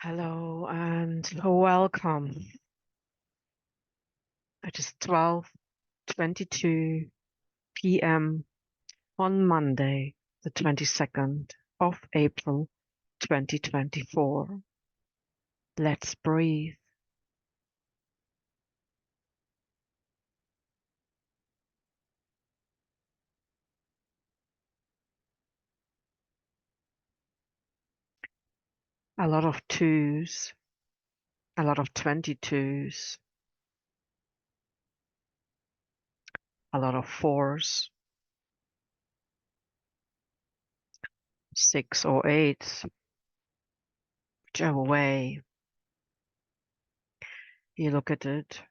Hello and welcome. It is 12:22 p.m. on Monday, the 22nd of April, 2024. Let's breathe. A lot of twos, a lot of 22s, a lot of fours, 6 or 8, whichever way you look at it.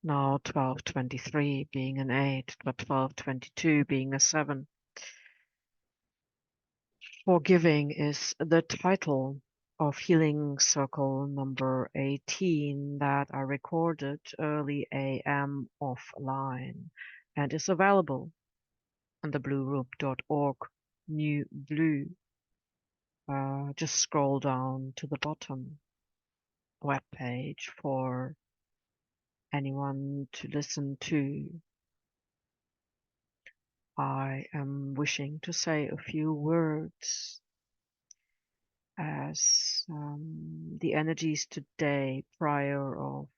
Now 12:23 being an 8, but 12:22 being a 7. Forgiving is the title of Healing Circle number 18 that I recorded early AM offline and is available on the bluRoom.org newBlU. Just scroll down to the bottom webpage for anyone to listen to. I am wishing to say a few words as the energies today prior of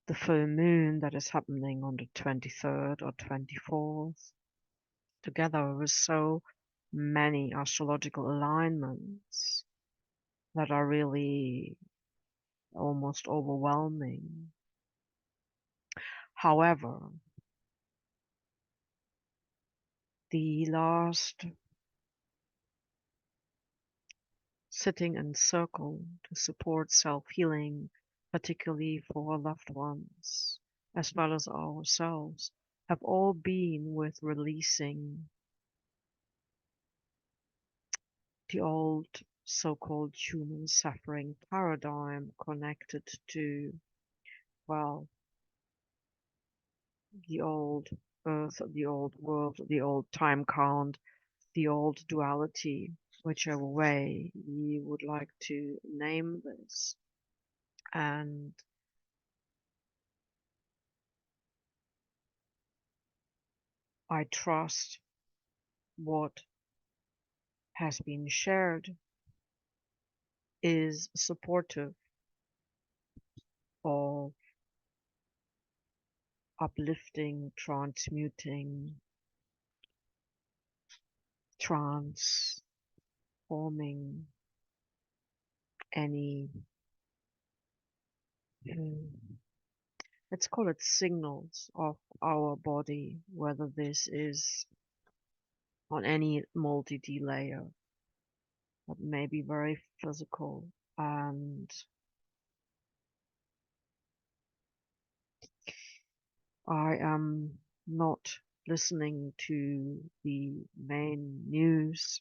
the full moon that is happening on the 23rd or 24th, together with so many astrological alignments that are really almost overwhelming. However, the last sitting in circle to support self-healing, particularly for loved ones, as well as ourselves, have all been with releasing the old so-called human suffering paradigm connected to, well, the old earth, the old world, the old time count, the old duality, whichever way you would like to name this. And I trust what has been shared is supportive of uplifting, transmuting, transforming any, let's call it signals of our body, whether this is on any multi-D layer, that may be very physical. And I am not listening to the main news.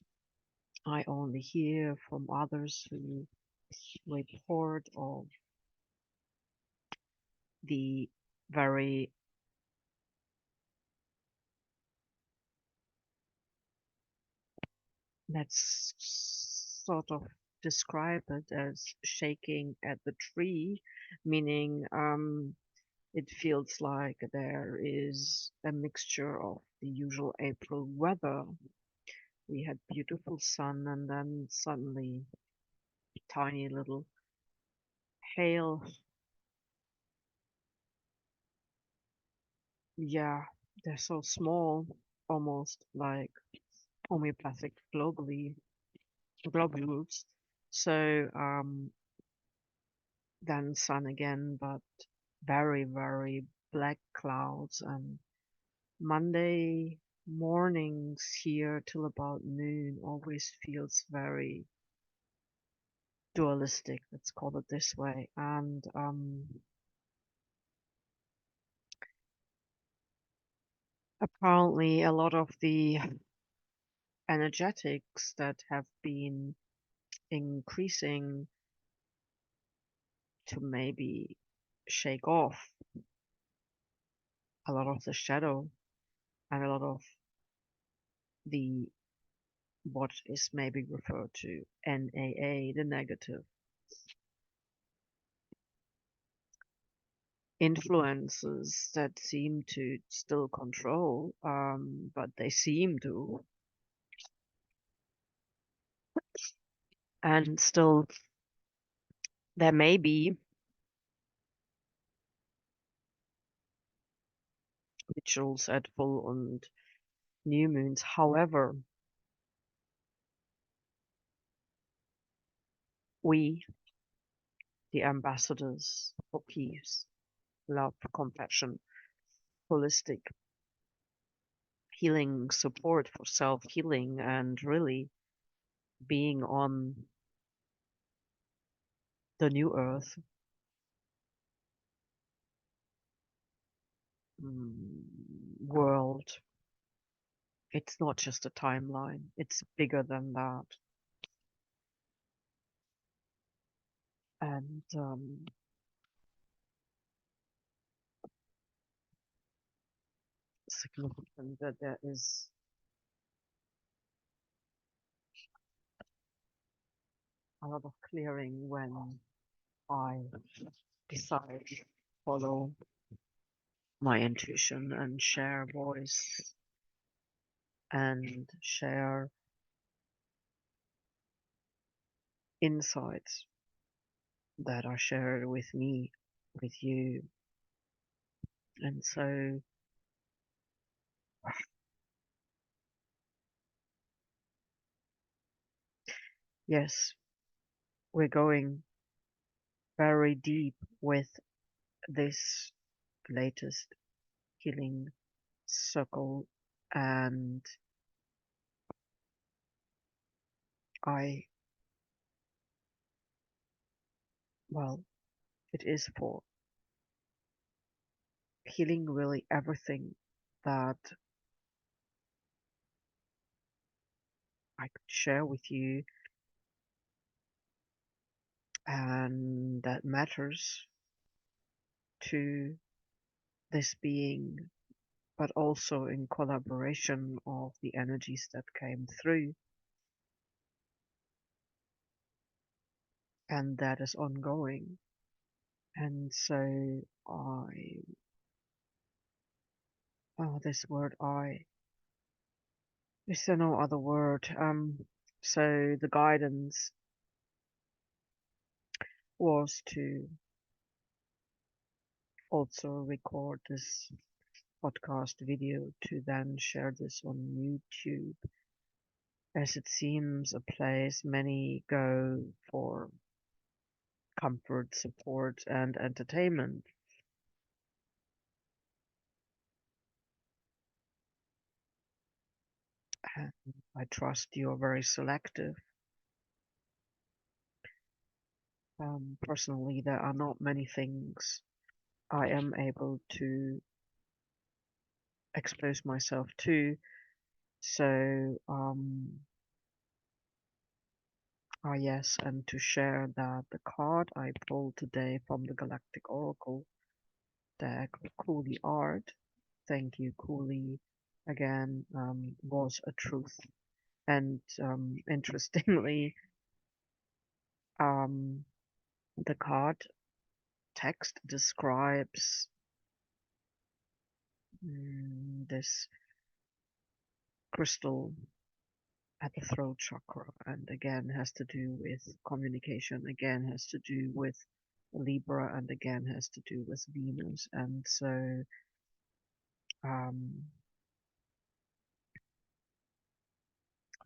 I only hear from others who report of the very let's sort of describe it as shaking at the tree, meaning it feels like there is a mixture of the usual April weather. We had beautiful sun and then suddenly tiny little hail. Yeah, they're so small, almost like homeopathic globules. So then sun again, but very, very black clouds. And Monday mornings here till about noon always feels very dualistic, let's call it this way. And apparently a lot of the energetics that have been increasing to maybe shake off a lot of the shadow and a lot of the what is maybe referred to NAA, the negative influences that seem to still control, but they seem to, and still there may be rituals at full and new moons. However, we, the ambassadors for peace, love, compassion, holistic healing support for self-healing, and really being on the new earth, world. It's not just a timeline, it's bigger than that. And significant that there is a lot of clearing when I decide to follow my intuition and share voice and share insights that are shared with me, with you. And so, yes, we're going very deep with this latest healing circle, and I, well, it is for healing really everything that I could share with you and that matters to this being, but also in collaboration of the energies that came through, and that is ongoing. And so this word is there no other word? So the guidance was to also record this podcast video to then share this on YouTube, as it seems a place many go for comfort, support, and entertainment. And I trust you're very selective. Personally, there are not many things I am able to expose myself to. So, yes, and to share that the card I pulled today from the Galactic Oracle deck, Cooley Art, thank you, Cooley, again, was a truth. And interestingly, the card text describes this crystal at the throat chakra, and again has to do with communication, again has to do with Libra, and again has to do with Venus. And so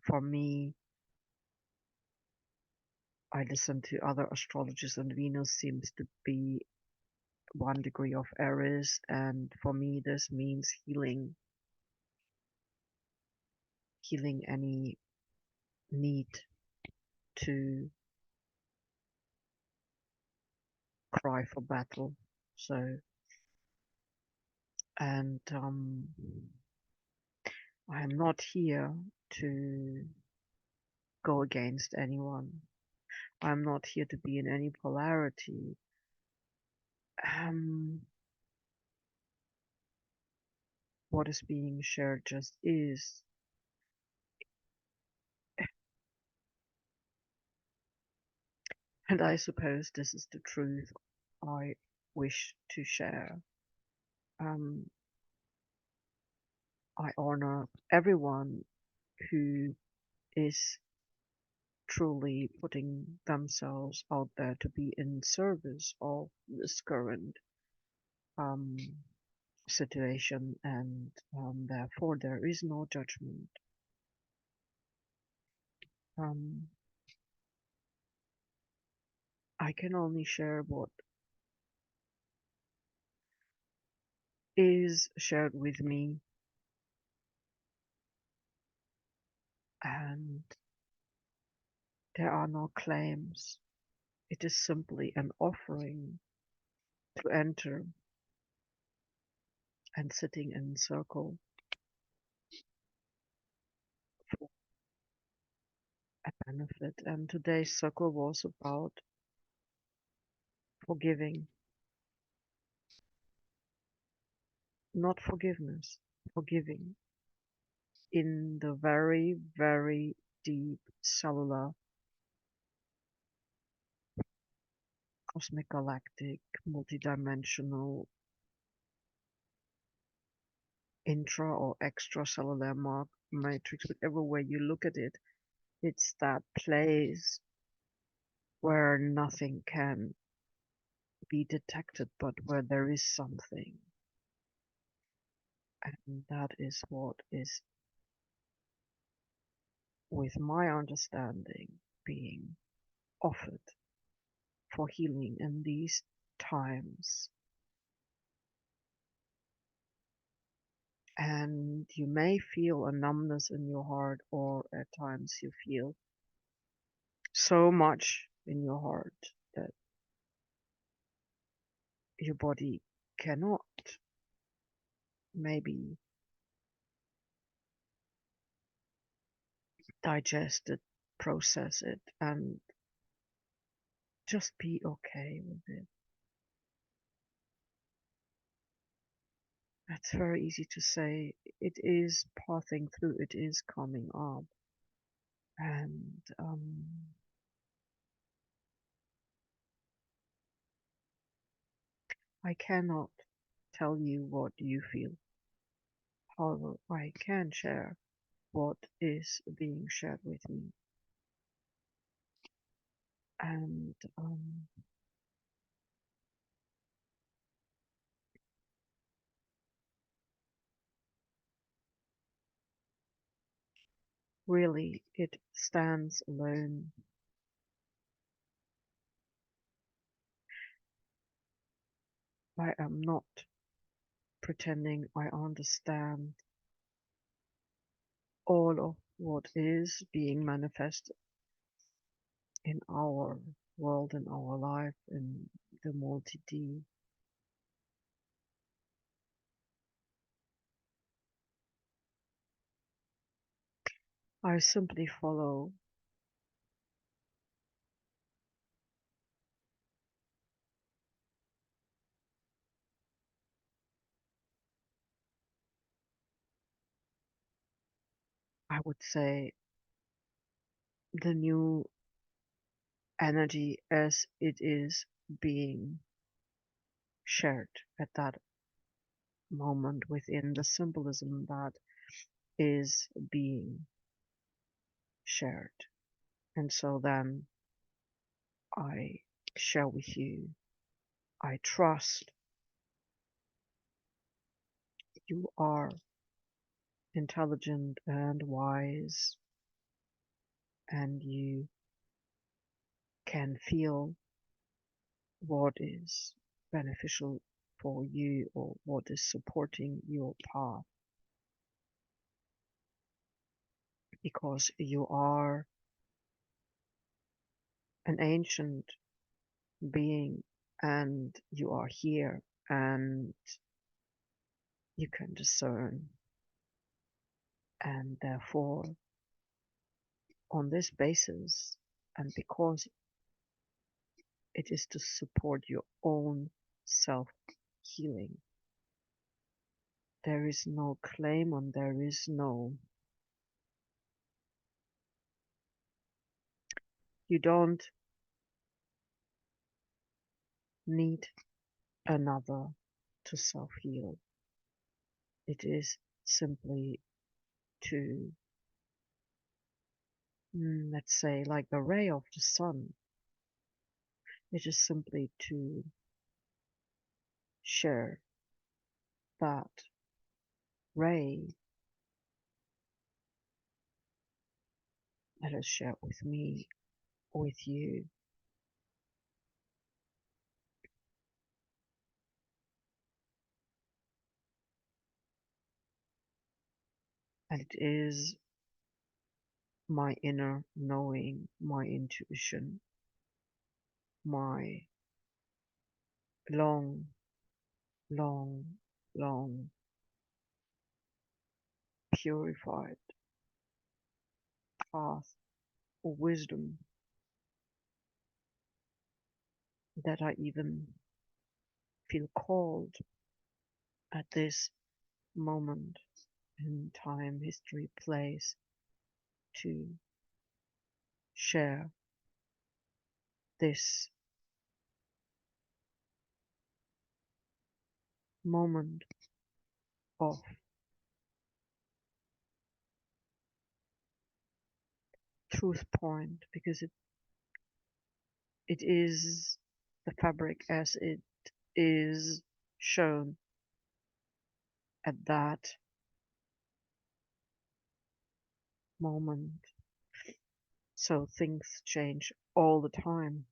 for me, I listen to other astrologers, and Venus seems to be 1 degree of Aries, and for me this means healing any need to cry for battle. So, and I am not here to go against anyone. I'm not here to be in any polarity. What is being shared just is, And I suppose this is the truth I wish to share. Um, I honor everyone who is truly putting themselves out there to be in service of this current um, situation, and therefore there is no judgment. Um, I can only share what is shared with me, and there are no claims. It is simply an offering to enter and sitting in circle for a benefit. And today's circle was about forgiving, not forgiveness, forgiving in the very, very deep cellular, cosmic, galactic, multidimensional, intra or extracellular matrix, whichever way you look at it. It's that place where nothing can be detected, but where there is something. And that is what is, with my understanding, being offered for healing in these times. And you may feel a numbness in your heart, or at times you feel so much in your heart that your body cannot maybe digest it, process it, and just be okay with it. That's very easy to say. It is passing through, it is coming up. And I cannot tell you what you feel. However, I can share what is being shared with me. And really, it stands alone. I am not pretending I understand all of what is being manifested in our world, in our life, in the multi-D. I simply follow. I would say, the new energy as it is being shared at that moment within the symbolism that is being shared. And so then I share with you. I trust you are intelligent and wise, and you can feel what is beneficial for you or what is supporting your path, because you are an ancient being and you are here, and you can discern, and therefore on this basis, and because it is to support your own self healing, there is no claim, and there is no, you don't need another to self-heal. It is simply to, let's say, like the ray of the sun. It is simply to share that ray that is shared with me, with you. And it is my inner knowing, my intuition, my long, long, long purified path or wisdom that I even feel called at this moment in time, history, place to share this moment of truth point, because it is the fabric as it is shown at that moment. So things change all the time,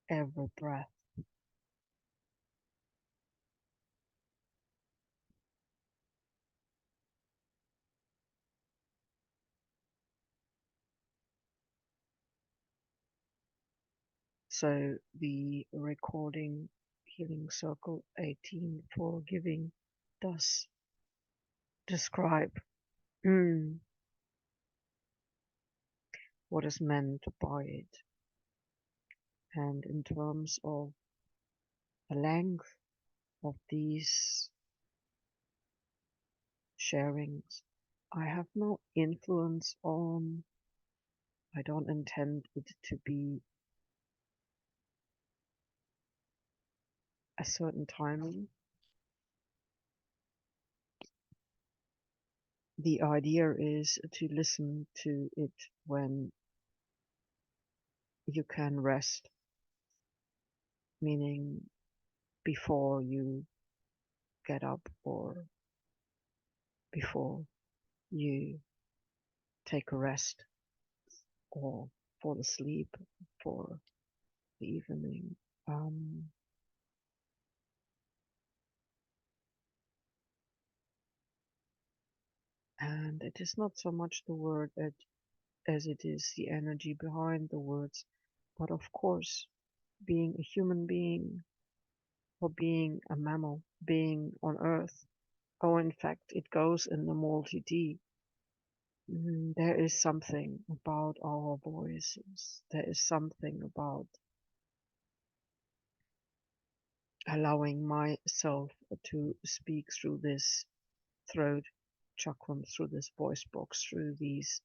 every breath. So the recording Healing Circle 18 Forgiving does describe what is meant by it. And in terms of the length of these sharings, I have no influence on, I don't intend it to be a certain timing. The idea is to listen to it when you can rest, meaning before you get up or before you take a rest or fall asleep for the evening. Um, and it is not so much the word as it is the energy behind the words. But of course, being a human being or being a mammal, being on Earth, or in fact, it goes in the multi-D. There is something about our voices. There is something about allowing myself to speak through this throat chakra, through this voice box, through these,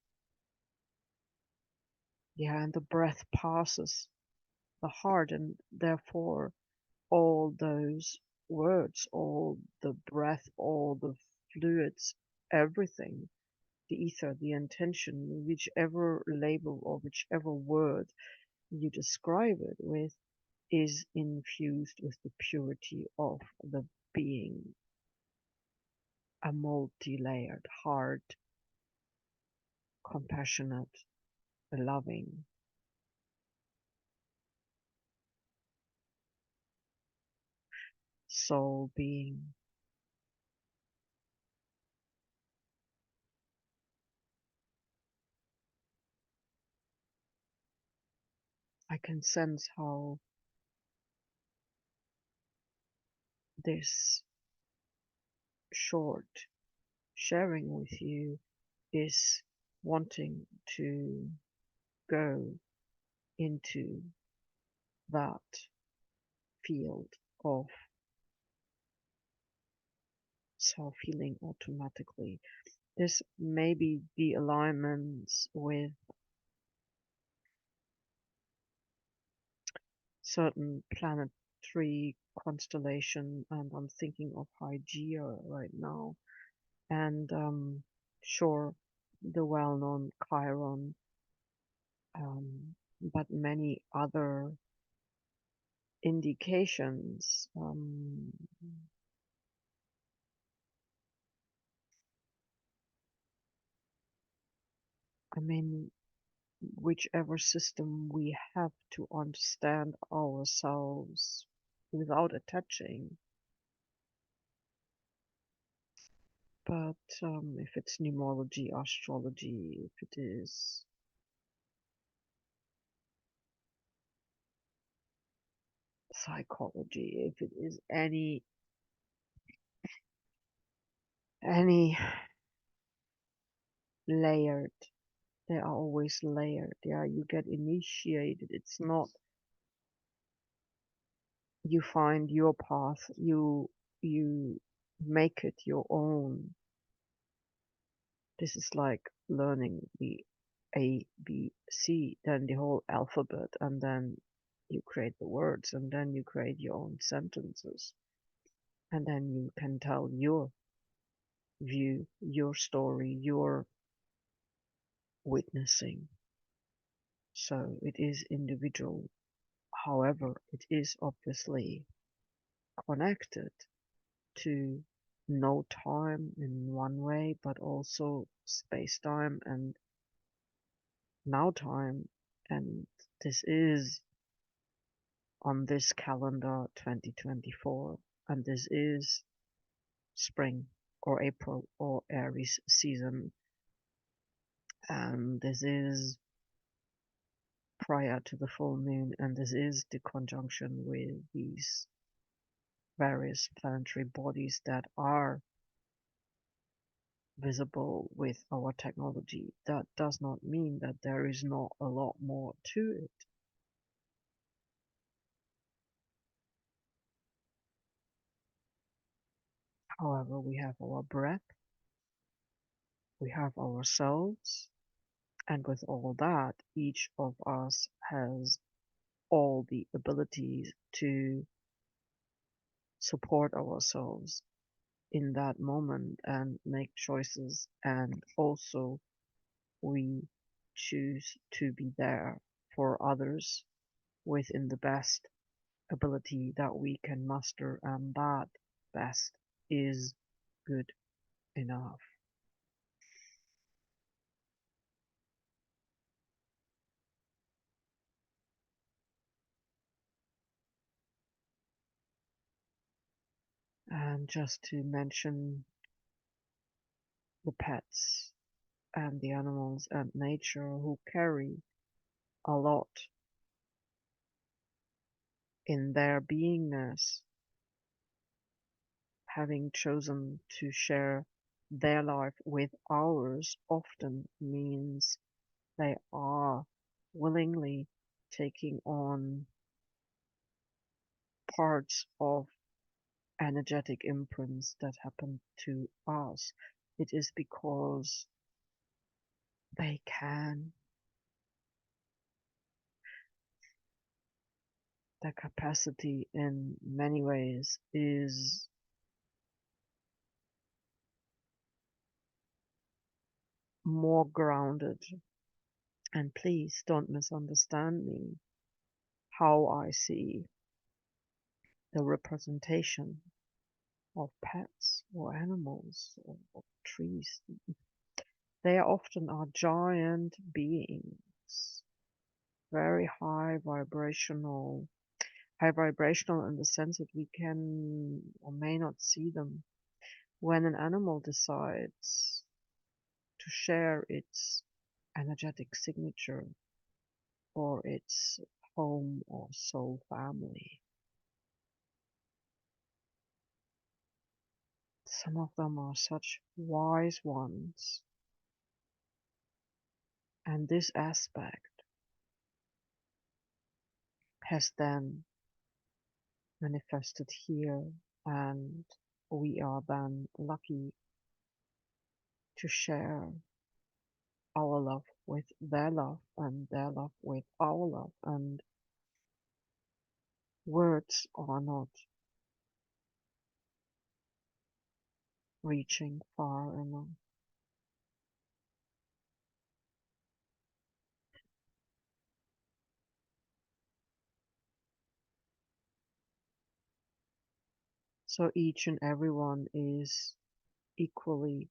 and the breath passes the heart, and therefore all those words, all the breath, all the fluids, everything, the ether, the intention, whichever label or whichever word you describe it with, is infused with the purity of the being, a multi-layered heart, compassionate, loving, soul being. I can sense how this short sharing with you is wanting to go into that field of self-healing automatically. This may be the alignments with certain planetary constellation, and I'm thinking of Hygeia right now, and sure, the well-known Chiron, but many other indications. I mean, whichever system we have to understand ourselves without attaching. But if it's numerology, astrology, if it is psychology, if it is any layered, they are always layered. Yeah, you get initiated. It's not you find your path, you make it your own. This is like learning the A, B, C, then the whole alphabet, and then you create the words, and then you create your own sentences, and then you can tell your view, your story, your witnessing. So it is individual. However, it is obviously connected to no time in one way, but also space time and now time. And this is on this calendar 2024, and this is spring or April or Aries season, and this is prior to the full moon, and this is the conjunction with these various planetary bodies that are visible with our technology. That does not mean that there is not a lot more to it. However, we have our breath, we have ourselves, and with all that, each of us has all the abilities to support ourselves in that moment and make choices, and also we choose to be there for others within the best ability that we can muster, and that best is good enough. And just to mention the pets and the animals and nature who carry a lot in their beingness, having chosen to share their life with ours often means they are willingly taking on parts of energetic imprints that happen to us. It is because they can. Their capacity in many ways is more grounded. And please don't misunderstand me how I see the representation of pets or animals or trees. They often are giant beings, very high vibrational in the sense that we can or may not see them. When an animal decides to share its energetic signature or its home or soul family, some of them are such wise ones, and this aspect has then manifested here, and we are then lucky to share our love with their love and their love with our love. And Words are not reaching far enough. So each and everyone is equally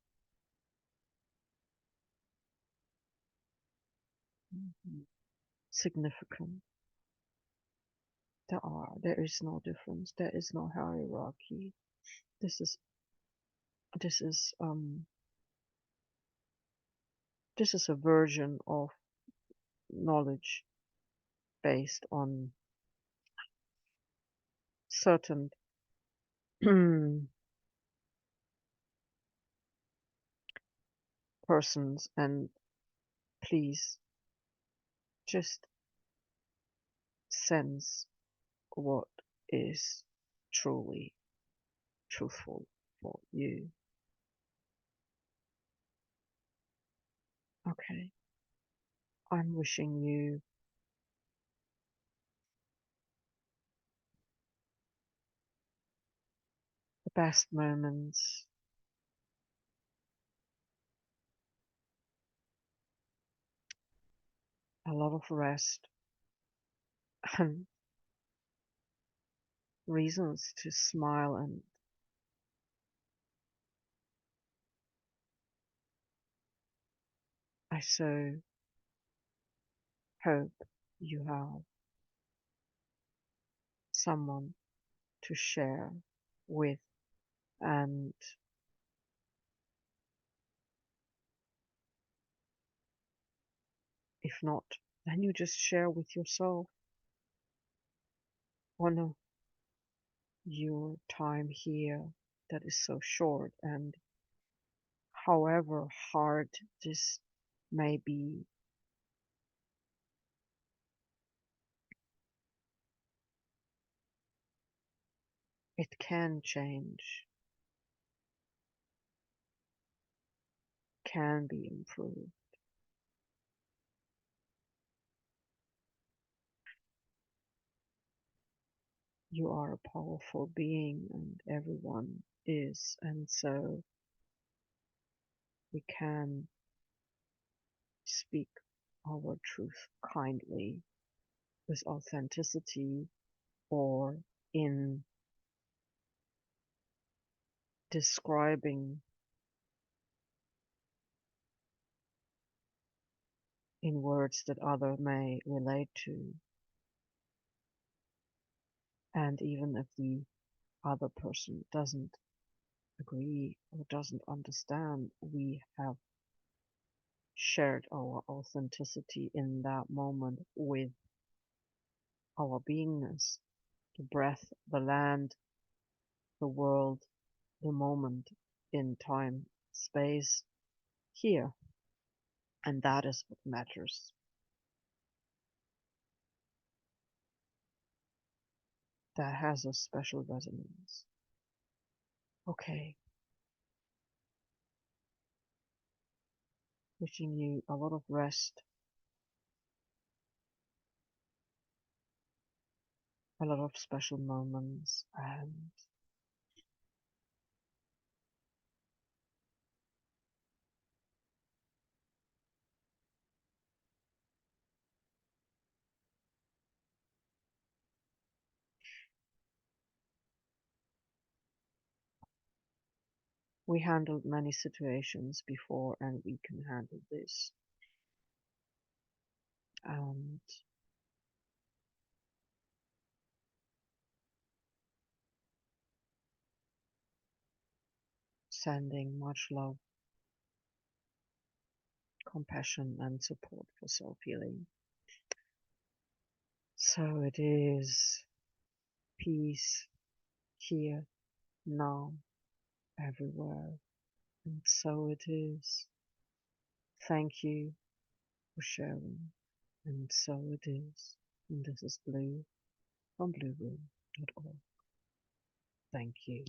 significant. There is no difference. There is no hierarchy. This is this is um this is a version of knowledge based on certain persons, and please just sense what is truly truthful for you. Okay, I'm wishing you the best moments, a lot of rest, and reasons to smile, and I so hope you have someone to share with, and if not, then you just share with yourself. Honor your time here that is so short, and however hard this may be, it can change, can be improved. You are a powerful being, and everyone is, and so we can speak our truth kindly with authenticity, or in describing in words that other may relate to. And even if the other person doesn't agree or doesn't understand, we have shared our authenticity in that moment with our beingness, the breath, the land, the world, the moment in time, space, here. And that is what matters. That has a special resonance. Okay, wishing you a lot of rest, a lot of special moments, and we handled many situations before, and we can handle this. And sending much love, compassion, and support for self-healing. So it is peace here, now, everywhere. And so it is. Thank you for sharing. And so it is. And this is bluRoom from bluRoom.org. Thank you.